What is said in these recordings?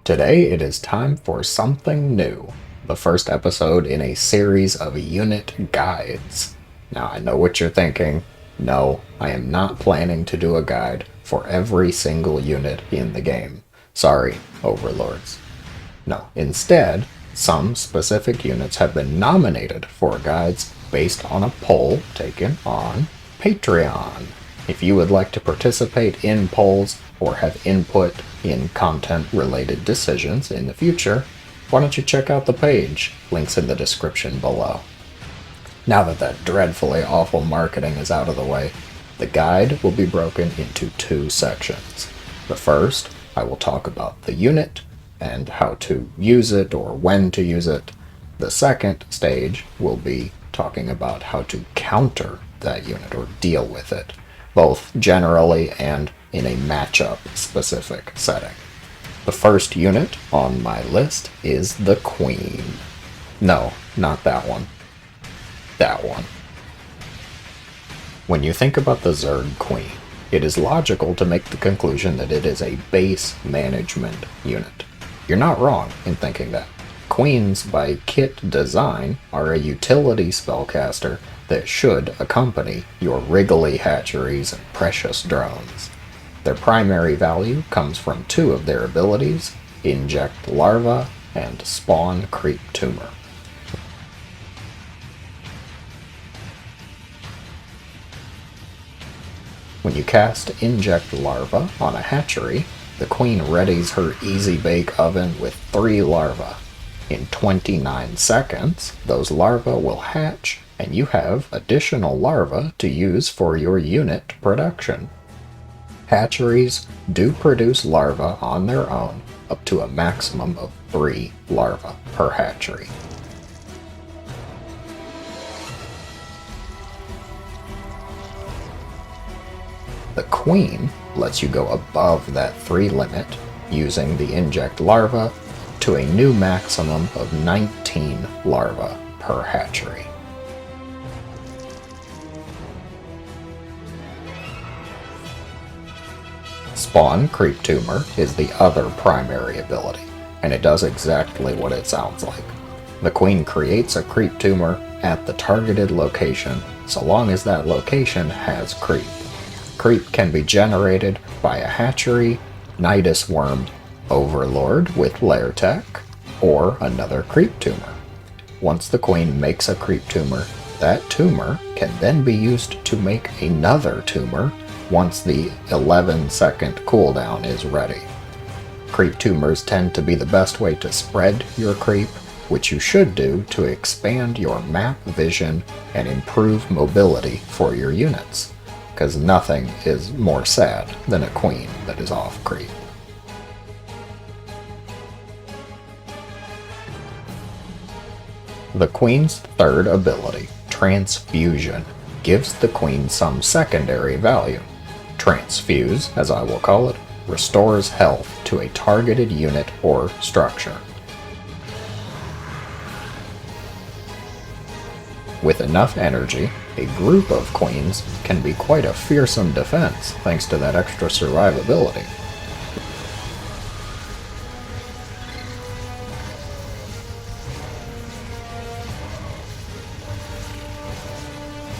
Today it is time for something new, the first episode in a series of unit guides. Now I know what you're thinking. No, I am not planning to do a guide for every single unit in the game. Sorry, overlords. No, instead, some specific units have been nominated for guides based on a poll taken on Patreon. If you would like to participate in polls or have input in content-related decisions in the future, why don't you check out the page? Links in the description below. Now that dreadfully awful marketing is out of the way, the guide will be broken into two sections. The first, I will talk about the unit and how to use it or when to use it. The second stage will be talking about how to counter that unit or deal with it, both generally and in a matchup-specific setting. The first unit on my list is the Queen. No, not that one. That one. When you think about the Zerg Queen, it is logical to make the conclusion that it is a base management unit. You're not wrong in thinking that. Queens, by kit design, are a utility spellcaster that should accompany your wriggly hatcheries and precious drones. Their primary value comes from two of their abilities, Inject Larva and Spawn Creep Tumor. When you cast Inject Larva on a hatchery, the Queen readies her Easy Bake Oven with 3 larvae. In 29 seconds, those larvae will hatch, and you have additional larvae to use for your unit production. Hatcheries do produce larvae on their own, up to a maximum of 3 larvae per hatchery. The Queen lets you go above that 3 limit using the Inject Larva to a new maximum of 19 larvae per hatchery. Spawn Creep Tumor is the other primary ability, and it does exactly what it sounds like. The Queen creates a creep tumor at the targeted location so long as that location has creep. Creep can be generated by a hatchery, Nidus Worm, Overlord with Lair Tech, or another creep tumor. Once the Queen makes a creep tumor, that tumor can then be used to make another tumor once the 11-second cooldown is ready. Creep tumors tend to be the best way to spread your creep, which you should do to expand your map vision and improve mobility for your units, because nothing is more sad than a Queen that is off creep. The Queen's third ability, Transfusion, gives the Queen some secondary value. Transfuse, as I will call it, restores health to a targeted unit or structure. With enough energy, a group of Queens can be quite a fearsome defense thanks to that extra survivability.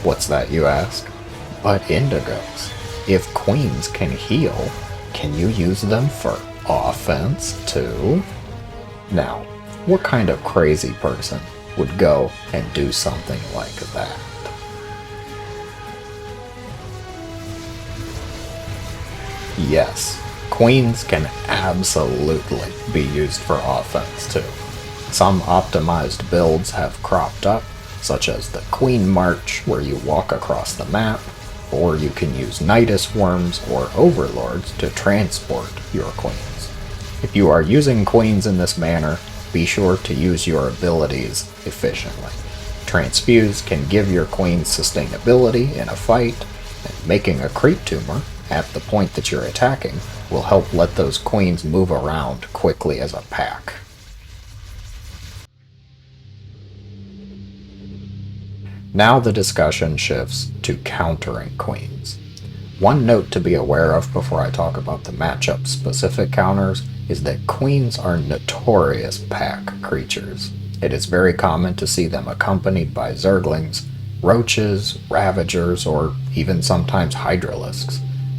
What's that, you ask? But Indigos. If Queens can heal, can you use them for offense too? Now, what kind of crazy person would go and do something like that? Yes, Queens can absolutely be used for offense too. Some optimized builds have cropped up, such as the Queen March, where you walk across the map, or you can use Nidus Worms or Overlords to transport your Queens. If you are using Queens in this manner, be sure to use your abilities efficiently. Transfuse can give your Queen sustainability in a fight, and making a creep tumor at the point that you're attacking will help let those Queens move around quickly as a pack. Now the discussion shifts to countering Queens. One note to be aware of before I talk about the matchup specific counters is that queens are notorious pack creatures. It is very common to see them accompanied by zerglings, roaches, ravagers, or even sometimes hydralisks.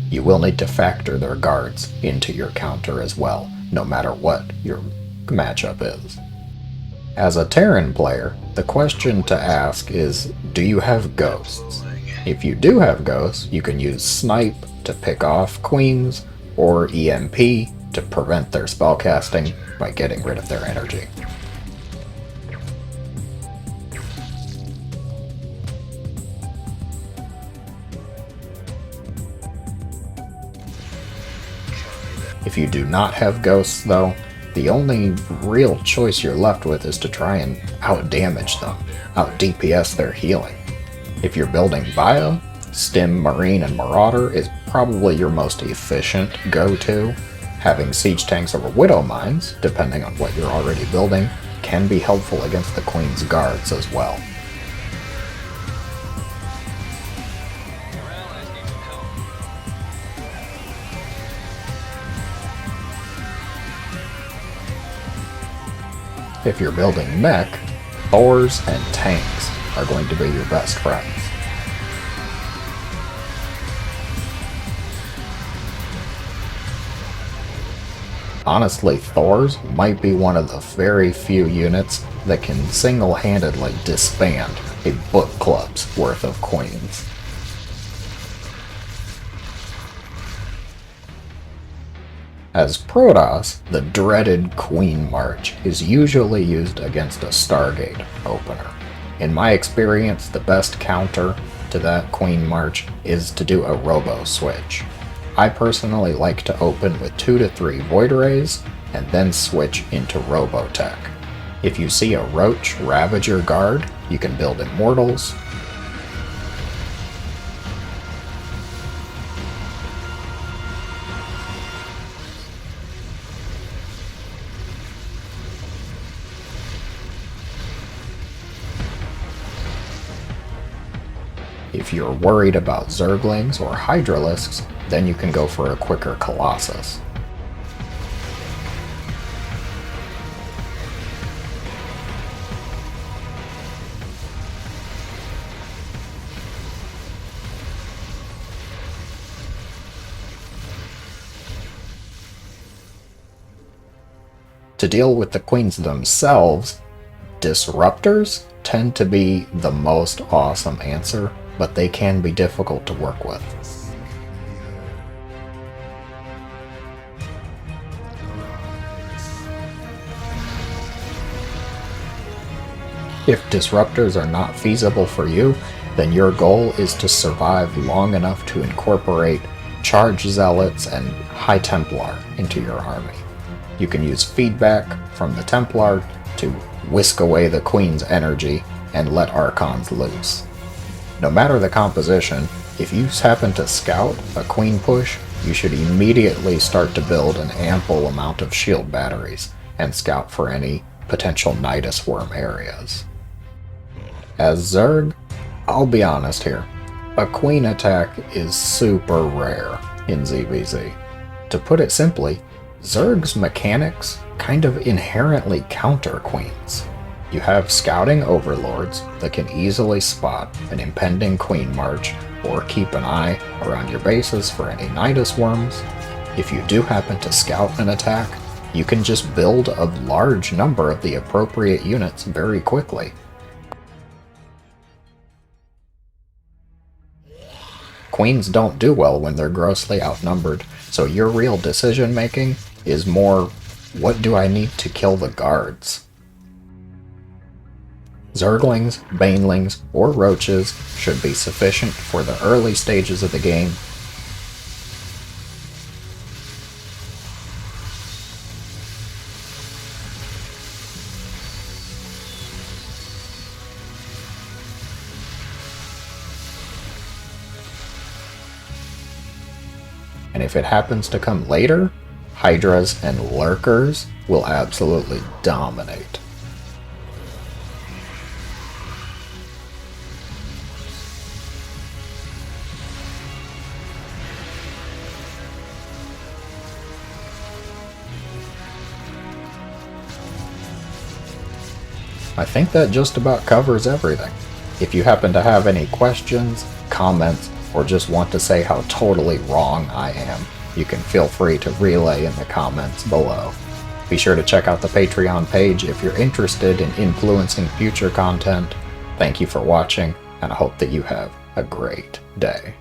You will need to factor their guards into your counter as well, no matter what your matchup is. As a Terran player, the question to ask is, do you have ghosts? If you do have ghosts, you can use Snipe to pick off queens, or EMP to prevent their spellcasting by getting rid of their energy. If you do not have ghosts though, the only real choice you're left with is to try and out-damage them, out-DPS their healing. If you're building Bio, Stim, Marine, and Marauder is probably your most efficient go-to. Having siege tanks or widow mines, depending on what you're already building, can be helpful against the Queen's guards as well. If you're building mech, Thors and tanks are going to be your best friends. Honestly, Thors might be one of the very few units that can single-handedly disband a book club's worth of queens. As Protoss, the dreaded Queen March is usually used against a Stargate opener. In my experience, the best counter to that Queen March is to do a Robo switch. I personally like to open with 2 to 3 Void Rays and then switch into Robotech. If you see a Roach Ravager guard, you can build Immortals. If you're worried about Zerglings or Hydralisks, then you can go for a quicker Colossus. To deal with the queens themselves, Disruptors tend to be the most awesome answer, but they can be difficult to work with. If disruptors are not feasible for you, then your goal is to survive long enough to incorporate Charge Zealots and High Templar into your army. You can use feedback from the Templar to whisk away the Queen's energy and let Archons loose. No matter the composition, if you happen to scout a Queen push, you should immediately start to build an ample amount of shield batteries and scout for any potential Nidus Worm areas. As Zerg, I'll be honest here, a Queen attack is super rare in ZVZ. To put it simply, Zerg's mechanics kind of inherently counter Queens. You have scouting overlords that can easily spot an impending Queen March or keep an eye around your bases for any Nidus Worms. If you do happen to scout an attack, you can just build a large number of the appropriate units very quickly. Queens don't do well when they're grossly outnumbered, so your real decision making is more, what do I need to kill the guards? Zerglings, Banelings, or Roaches should be sufficient for the early stages of the game. And if it happens to come later, Hydras and Lurkers will absolutely dominate. I think that just about covers everything. If you happen to have any questions, comments, or just want to say how totally wrong I am, you can feel free to relay in the comments below. Be sure to check out the Patreon page if you're interested in influencing future content. Thank you for watching, and I hope that you have a great day.